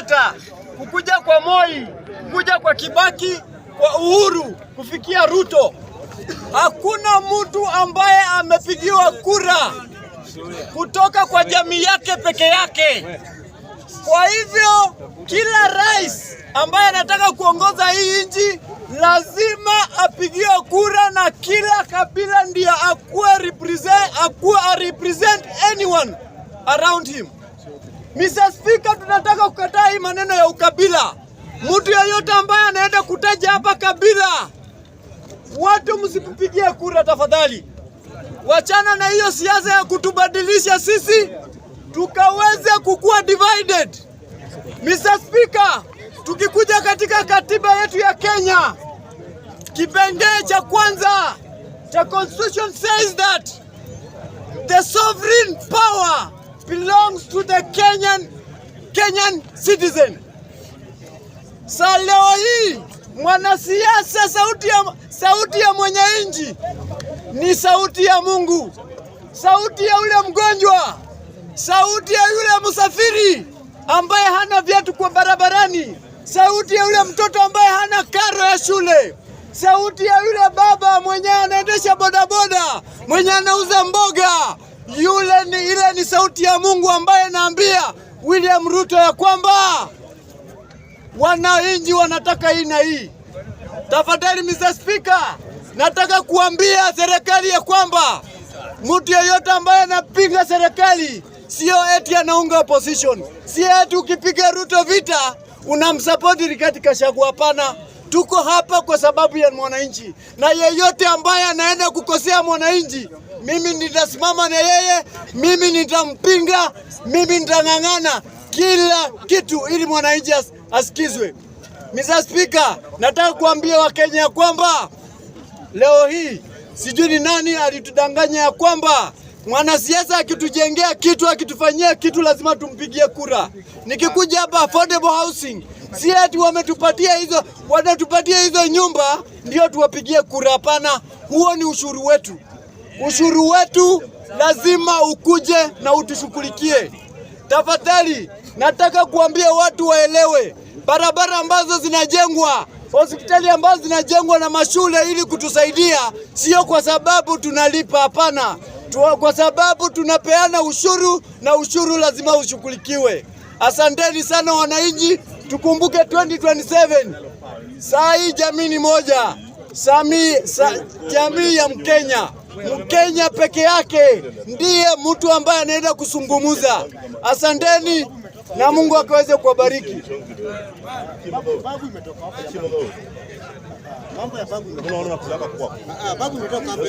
Kenyatta, kukuja kwa Moi, kukuja kwa Kibaki, kwa Uhuru, kufikia Ruto, hakuna mtu ambaye amepigiwa kura kutoka kwa jamii yake peke yake. Kwa hivyo kila rais ambaye anataka kuongoza hii nchi lazima apigiwe kura na kila kabila ndiye akuwe represent anyone around him. Mr. Speaker, tunataka kukataa hii maneno ya ukabila. Mtu yeyote ambaye anaenda kutaja hapa kabila, watu msipigie kura tafadhali. Wachana na hiyo siasa ya kutubadilisha sisi tukaweze kukua divided. Mr. Speaker, tukikuja katika katiba yetu ya Kenya, kipengele cha kwanza cha constitution says that the sovereign power belongs to the Kenyan citizen. Sa leo hii mwanasiasa, sauti ya mwenye nchi ni sauti ya Mungu, sauti ya yule mgonjwa, sauti ya yule msafiri ambaye hana viatu kwa barabarani, sauti ya yule mtoto ambaye hana karo ya shule, sauti ya yule baba mwenye anaendesha bodaboda, mwenye anauza mboga. Ile ni sauti ya Mungu ambaye naambia William Ruto ya kwamba wananchi wanataka hii na hii. Tafadhali Mr. Speaker, nataka kuambia serikali ya kwamba mtu yeyote ambaye anapinga serikali sio eti anaunga opposition. Sio eti ukipiga Ruto vita unamsupport Rigathi Gachagua, hapana. Tuko hapa kwa sababu ya mwananchi, na yeyote ambaye anaenda kukosea mwananchi, mimi nitasimama na yeye, mimi nitampinga, mimi nitang'ang'ana kila kitu ili mwananchi asikizwe. Mr. Speaker, nataka kuambia Wakenya ya kwamba leo hii sijui ni nani alitudanganya ya kwamba mwanasiasa akitujengea kitu, akitufanyia kitu lazima tumpigie kura. Nikikuja hapa affordable housing, si eti wanatupatia hizo nyumba ndio tuwapigie kura, hapana. Huo ni ushuru wetu. Ushuru wetu lazima ukuje na utushughulikie. Tafadhali nataka kuambia watu waelewe, barabara ambazo zinajengwa, hospitali ambazo zinajengwa na mashule ili kutusaidia, sio kwa sababu tunalipa, hapana. Kwa sababu tunapeana ushuru na ushuru lazima ushughulikiwe. Asanteni sana wananchi, tukumbuke 2027. Saa hii jamii ni moja. Jamii ya Mkenya. Mkenya peke yake ndiye mtu ambaye anaenda kusungumuza. Asanteni na Mungu akaweze kuwabariki. Mambo ya babu unaona kulaka kwa. Babu umetoka hapa.